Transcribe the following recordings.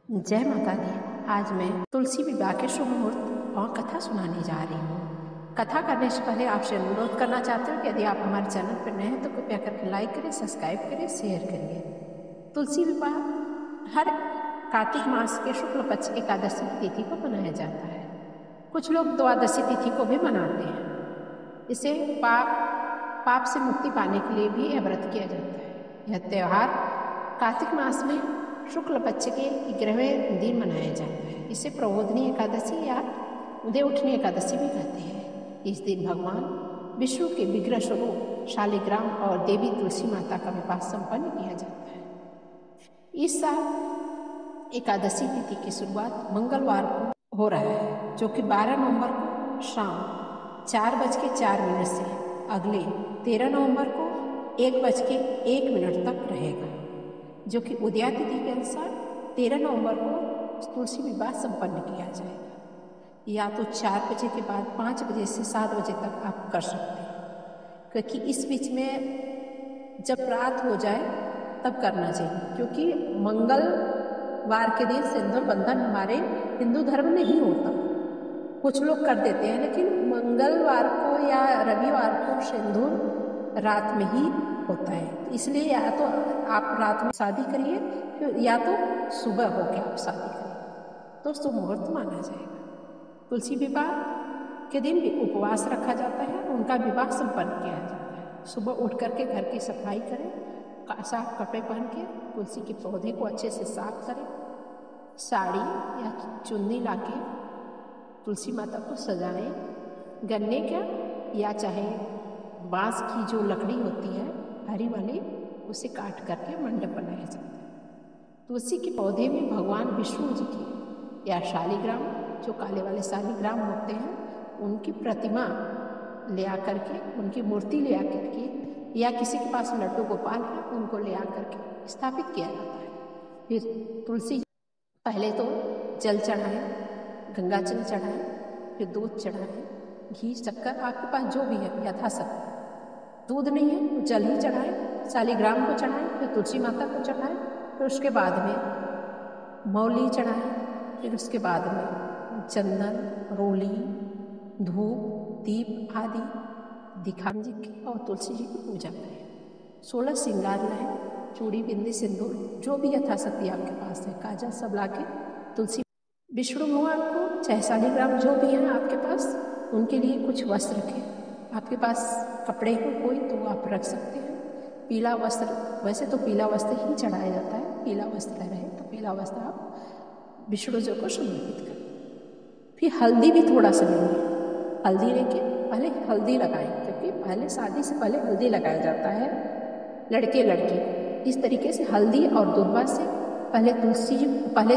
जय माता दी। आज मैं तुलसी विवाह के शुभ मुहूर्त और कथा सुनाने जा रही हूँ। कथा करने से पहले आपसे अनुरोध करना चाहती हूँ कि यदि आप हमारे चैनल पर नए हैं तो कृपया करके लाइक करें, सब्सक्राइब करें, शेयर करिए। तुलसी विवाह हर कार्तिक मास के शुक्ल पक्ष एकादशी की तिथि को मनाया जाता है। कुछ लोग द्वादशी तिथि को भी मनाते हैं। इसे पाप से मुक्ति पाने के लिए भी यह व्रत किया जाता है। यह त्यौहार कार्तिक मास में शुक्ल पक्ष के 11वें दिन मनाया जाता है। इसे प्रबोधिनी एकादशी या उदय उठनी एकादशी भी कहते हैं। इस दिन भगवान विष्णु के विग्रह स्वरूप शालिग्राम और देवी तुलसी माता का विवाह संपन्न किया जाता है। इस साल एकादशी तिथि की शुरुआत मंगलवार को हो रहा है, जो कि 12 नवंबर को शाम 4:04 से अगले 13 नवंबर को 1:01 तक रहेगा, जो कि उदया तिथि के अनुसार 13 नवंबर को तुलसी विवाह संपन्न किया जाएगा। या तो 4 बजे के बाद 5 बजे से 7 बजे तक आप कर सकते हैं, क्योंकि इस बीच में जब रात हो जाए तब करना चाहिए, क्योंकि मंगलवार के दिन सिंदूर बंधन हमारे हिंदू धर्म में ही होता। कुछ लोग कर देते हैं, लेकिन मंगलवार को या रविवार को सिंदूर रात में ही होता है। इसलिए या तो आप रात में शादी करिए, फिर या तो सुबह हो के आप शादी करिए, तो शुभ मुहूर्त माना जाएगा। तुलसी विवाह के दिन भी उपवास रखा जाता है, उनका विवाह संपन्न किया जाता है। सुबह उठ करके घर की सफाई करें, साफ कपड़े पहन के तुलसी के पौधे को अच्छे से साफ करें, साड़ी या चुन्नी लाके तुलसी माता को सजाएं। गन्ने का या चाहे बांस की जो लकड़ी होती है हरी वाली, उसे काट करके मंडप बनाया जाता है। तुलसी के पौधे में भगवान विष्णु जी की या शालिग्राम, जो काले वाले शालिग्राम होते हैं, उनकी प्रतिमा ले आकर के, उनकी मूर्ति ले आकर के, या किसी के पास लड्डू गोपाल है उनको ले आकर के स्थापित किया जाता है। फिर तुलसी पहले तो जल चढ़ाएं, गंगा जल चढ़ाएं, फिर दूध चढ़ाएं, घी शक्कर आपके पास जो भी है यथाशक्ति। दूध नहीं है तो जल ही चढ़ाएं, शालिग्राम को चढ़ाएं, फिर तुलसी माता को चढ़ाएं, फिर उसके बाद में मौली चढ़ाएं, फिर उसके बाद में चंदन, रोली, धूप, दीप आदि दिखा जी की और तुलसी जी की पूजा करें। 16 श्रृंगार लाएं, चूड़ी, बिंदी, सिंदूर, जो भी यथाशक्ति आपके पास है, काजल सब लाके तुलसी विष्णु भगवान को चाहे शालिग्राम जो भी हैं आपके पास, उनके लिए कुछ वस्त्र रखें। आपके पास कपड़े हो कोई तो आप रख सकते हैं। पीला वस्त्र, वैसे तो पीला वस्त्र ही चढ़ाया जाता है, पीला वस्त्र रहे तो पीला वस्त्र आप विष्णु जी को समर्पित करें। फिर हल्दी भी थोड़ा सा लेंगे, हल्दी लेके पहले हल्दी लगाएं, क्योंकि पहले शादी से पहले हल्दी लगाया जाता है लड़के लड़की। इस तरीके से हल्दी और दूधवा से पहले तुलसी जी, पहले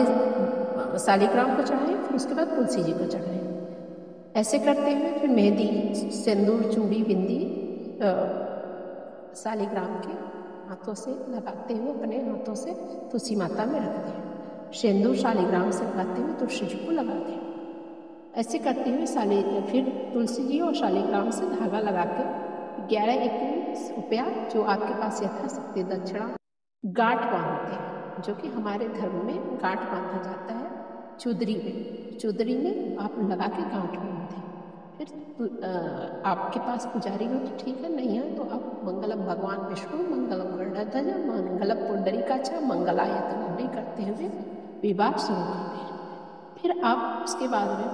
शालिग्राम को चढ़ाएं, फिर उसके बाद तुलसी जी को चढ़ाएं। ऐसे करते हुए फिर मेहंदी, सिंदूर, चूड़ी, बिंदी शालिग्राम के हाथों से लगाते हुए अपने हाथों से तुलसी माता में रख दें। सिंदूर शालिग्राम से लगाते हुए तुलसी जी को लगा दें। ऐसे करते हुए फिर तुलसी जी और शालिग्राम से धागा लगा के 11-21 रुपया जो आपके पास यथाशक्ति दक्षिणा गांठ बांधते हैं, जो कि हमारे धर्म में गांठ बांधा जाता है चुदरी में आप लगा के गांठ बांधते। फिर आपके पास पुजारी हो तो ठीक है, नहीं है तो आप मंगलम भगवान विष्णु, मंगलम गरुड़ध्वज, मंगलम पुंडरीकाक्ष, मंगलाय तनूहरि करते हुए विवाह शुरू करते हैं। फिर आप उसके बाद में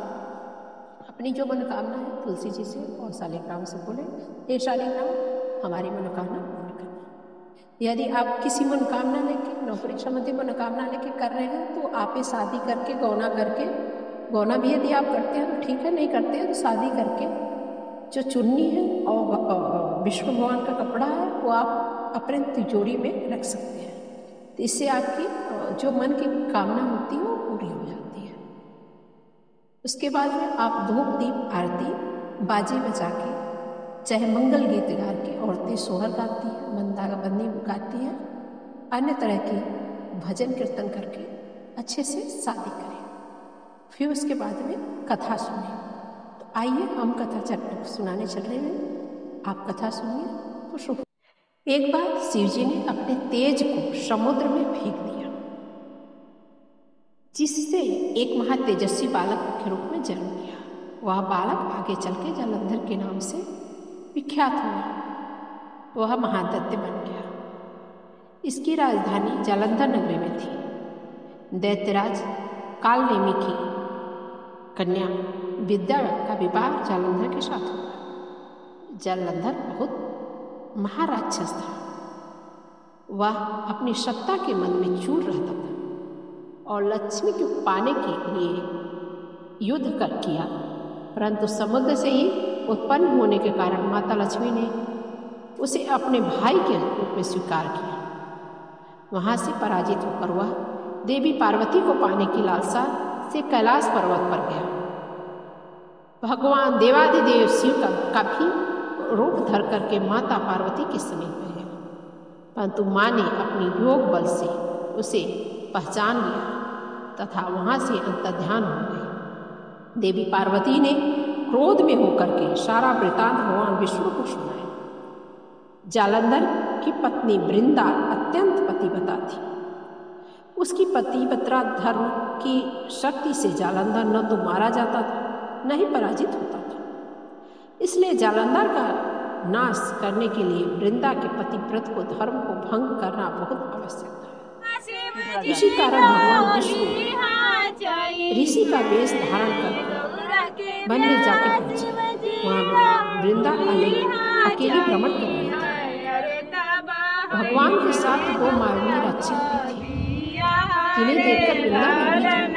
अपनी जो मनोकामना है तुलसी जी से और शालिग्राम से बोले, हे शालिग्राम हमारी मनोकामना पूर्ण करना। यदि आप किसी मनोकामना लेके, नौकरी संबंधी मनोकामना लेके कर रहे हैं तो आप ये शादी करके गौना करके, गौना भी यदि आप करते हैं तो ठीक है, नहीं करते हैं तो शादी करके जो चुन्नी है और विष्णु भगवान का कपड़ा है वो आप अपने तिजोरी में रख सकते हैं। तो इससे आपकी जो मन की कामना होती है वो पूरी हो जाती है। उसके बाद में आप धूप, दीप, आरती बाजे बजा के, चाहे मंगल गीत गा के औरतें सोहर गाती हैं, मंदाबंदी गाती हैं, अन्य तरह की भजन कीर्तन करके अच्छे से शादी करें। फिर उसके बाद में कथा सुने। तो आइए हम कथा सुनाने चल रहे हैं, आप कथा सुनिए तो शुभ। एक बार शिव जी ने अपने तेज को समुद्र में फेंक दिया। जिससे एक महातेजस्वी बालक के रूप में जन्म लिया। वह बालक आगे चल के जालंधर के नाम से विख्यात हुआ। वह महादैत्य बन गया। इसकी राजधानी जालंधर नगरी में थी। दैत्यराज कालनेमी की कन्या विद्या का विवाह जालंधर के साथ हुआ। जालंधर बहुत महाराक्षस था। वह अपनी सत्ता के मन में चूर रहता था और लक्ष्मी को पाने के लिए युद्ध किया, परंतु समुद्र से ही उत्पन्न होने के कारण माता लक्ष्मी ने उसे अपने भाई के रूप में स्वीकार किया। वहां से पराजित होकर वह देवी पार्वती को पाने की लालसा से कैलाश पर्वत पर गया। भगवान देवादिदेव शिव का भी रूप धर करके माता पार्वती के समीप गया, परंतु माँ ने अपनी योग बल से उसे पहचान लिया तथा वहां से अंतर्ध्यान हो गई। देवी पार्वती ने क्रोध में होकर के सारा वृतांत भगवान विष्णु को सुनाया। जालंधर की पत्नी वृंदा अत्यंत पतिव्रता थी। उसकी पतिव्रता धर्म की शक्ति से जालंधर न तो मारा जाता था न ही पराजित होता था। इसलिए जालंधर का नाश करने के लिए वृंदा के पतिव्रत को धर्म को भंग करना बहुत आवश्यक था। इसी कारण भगवान विष्णु ऋषि का वेश धारण कर वन में जाके पहुंचे। वहां वृंदा अकेली भ्रमण कर रही थी। भगवान के साथ दो मायावी राक्षस भी थे, जिन्हें देखकर वृंदा भयभीत।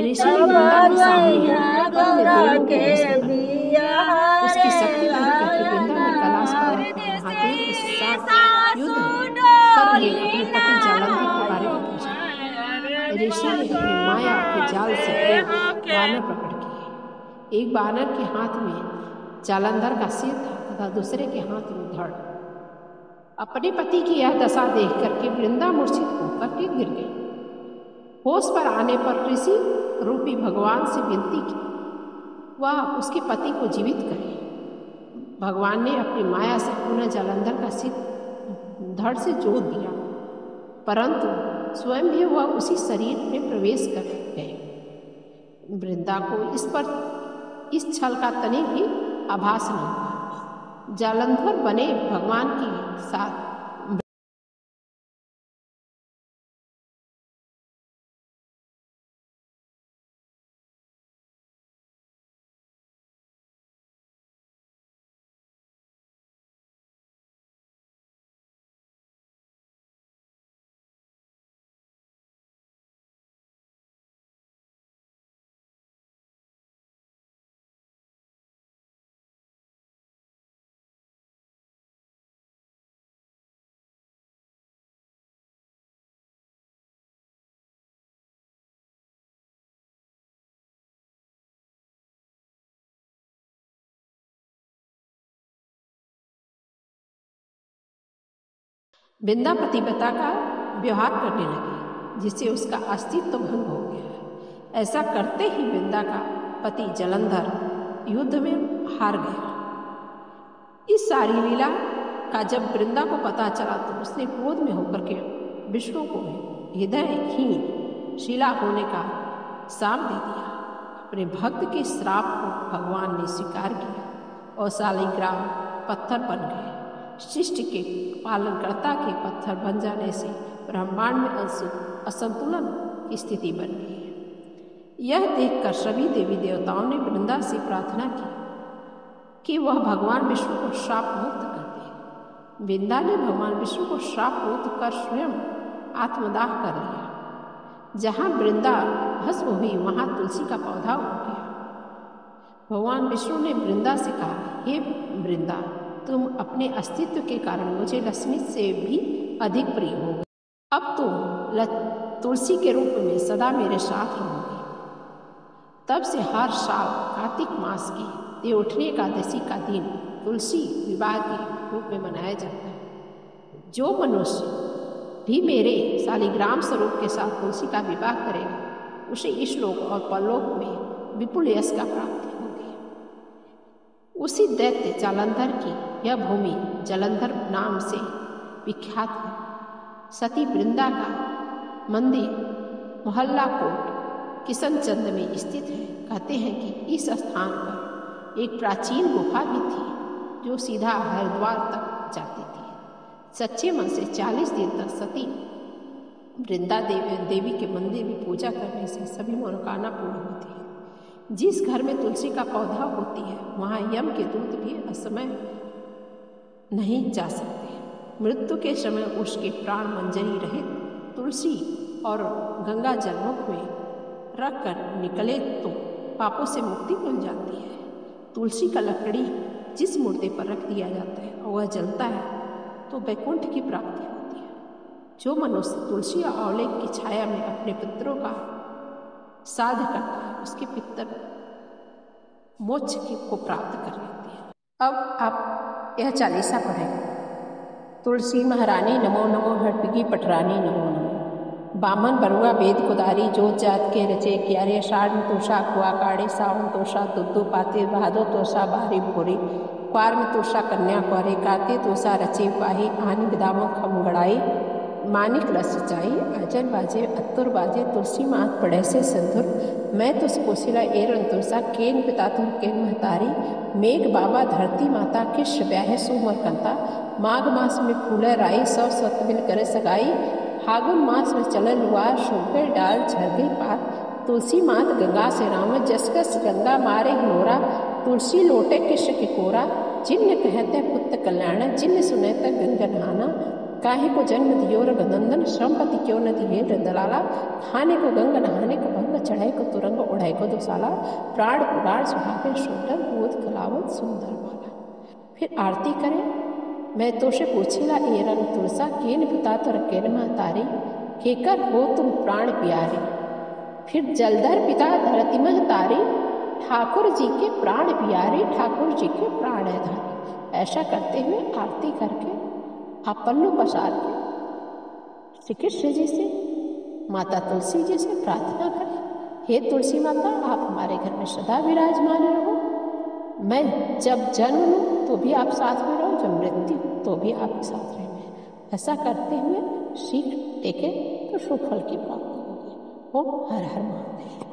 ऋषि ने वृंदा के सामने दोनों को उसकी शक्ति देख करके वृंदा ने कैलाश पर्वत पर महादेव के साथ युद्ध कर रहे अपने पति जालंधर के बारे में पूछा। ऋषि ने अपने माया के जाल से बानर प्रकट किए। एक बानर के हाथ में जालंधर का सिर था तथा दूसरे के हाथ में धड़। अपने पति की यह दशा देख करके वृंदा मूर्छित होकर के गिर गई। होश पर आने पर ऋषि रूपी भगवान से विनती की वह उसके पति को जीवित करे। भगवान ने अपनी माया से पुनः जालंधर का सिर धड़ से जोड़ दिया, परंतु स्वयं भी वह उसी शरीर में प्रवेश कर गए। वृंदा को इस छल का तनिक भी आभास नहीं हुआ। जालंधर बने भगवान के साथ वृंदा पतिव्रता का व्यवहार करने लगी, जिससे उसका अस्तित्व भंग हो गया। ऐसा करते ही वृंदा का पति जालंधर युद्ध में हार गया। इस सारी लीला का जब वृंदा को पता चला तो उसने क्रोध में होकर के विष्णु को हृदयहीन शिला होने का श्राप दे दिया। अपने भक्त के श्राप को भगवान ने स्वीकार किया और शालिग्राम पत्थर बन गए। शिष्ट के पालनकर्ता के पत्थर बन जाने से ब्रह्मांड में असंतुलन की स्थिति बन गई। यह देखकर सभी देवी देवताओं ने वृंदा से प्रार्थना की कि वह भगवान विष्णु को श्राप मुक्त कर दे। वृंदा ने भगवान विष्णु को श्राप मुक्त कर स्वयं आत्मदाह कर लिया। जहाँ वृंदा भस्म हुई वहाँ तुलसी का पौधा उग गया। भगवान विष्णु ने वृंदा से कहा, हे वृंदा, तुम अपने अस्तित्व के कारण मुझे लक्ष्मी से भी अधिक प्रिय हो गए। अब तुम तुलसी के रूप में सदा मेरे साथ रहोगे। तब से हर साल कार्तिक मास की देवउठनी एकादशी का दिन तुलसी विवाह के रूप में मनाया जाता है। जो मनुष्य भी मेरे शालिग्राम स्वरूप के साथ तुलसी का विवाह करेगा, उसे इस लोक और परलोक में विपुल यश का प्राप्ति होगी। उसी दैत्य जालंधर की यह भूमि जालंधर नाम से विख्यात है। सती वृंदा का मंदिर मोहल्ला कोट किशनचंद में स्थित है। कहते हैं कि इस स्थान पर एक प्राचीन गुफा भी थी जो सीधा हरिद्वार तक जाती थी। सच्चे मन से 40 दिन तक सती वृंदा देवी के मंदिर में पूजा करने से सभी मनोकामना पूर्ण होती है। जिस घर में तुलसी का पौधा होती है वहाँ यम के दूत भी असमय नहीं जा सकते। मृत्यु के समय उसके प्राण मंजरी रहित तुलसी और गंगा जलमुख में रख कर निकले तो पापों से मुक्ति मिल जाती है। तुलसी का लकड़ी जिस मुर्दे पर रख दिया जाता है और वह जलता है तो वैकुंठ की प्राप्ति होती है। जो मनुष्य तुलसी और आंवले की छाया में अपने पितरों का साध करता है उसके पितर मोक्ष को प्राप्त कर लेते हैं। अब आप यह चालीसा पढ़ें। तुलसी महारानी नमो नमो हटगी पटरानी नमो नमो। बामन बरुआ वेद कुदारी जोत जात के रचे क्यारे साढ़ तोषा कुआ काड़े सावन तोषा दुद्दू पाते भादो तोषा बाहरी भोरी क्वार में तोषा कन्या क्वारे काते तोषा रचे पाही आनी बिदामो खमगड़ाई मानिक रस चाई अजन बाजे अत्तुर बाजे तुलसी मात पढ़े से सिंधुर मैं तुस कोशिला एरन तुलसा केन पिता तुर केन महतारी मेघ बाबा धरती माता किश ब्याहे सुमर कंता माघ मास में फूले राई सब सत मिल करे सगाई फागुन मास में चलल हुआ शुगर डाल झरगई पात तुलसी मात गंगा से राम जसकस गंगा मारे हिलोरा तुलसी लोटे किश के कोरा जिन्न कहते पुत्र कल्याण जिन्न सुनते गंगा नहाना काहे को जन्म दियो रघुनंदन श्रमपति क्यों न दिए दलाला खाने को गंगा नहाने को भंग चढ़ाई को तुरंग उड़ाई को दुसाला प्राण पुराण सुहागे सुंदर बोध कलावत सुंदर वाला। फिर आरती करें। मैं तो से पूछेला ए रंग तुलसा केन पिता तर केन महतारी केकर हो तुम प्राण प्यारे। फिर जलधर पिता धरती महतारी ठाकुर जी के प्राण प्यारे ठाकुर जी के प्राण धारी। ऐसा करते हुए आरती करके आप पल्लू पसार के श्री कृष्ण जी से माता तुलसी जी से प्रार्थना करें, हे तुलसी माता आप हमारे घर में सदा विराजमान रहो। मैं जब जन्म लूँ तो भी आप साथ में रहो, जब मृत्यु तो भी आप साथ रहें। ऐसा करते हुए सीख टेके तो सुफल की प्राप्ति होगी। ओम हर हर महादेव।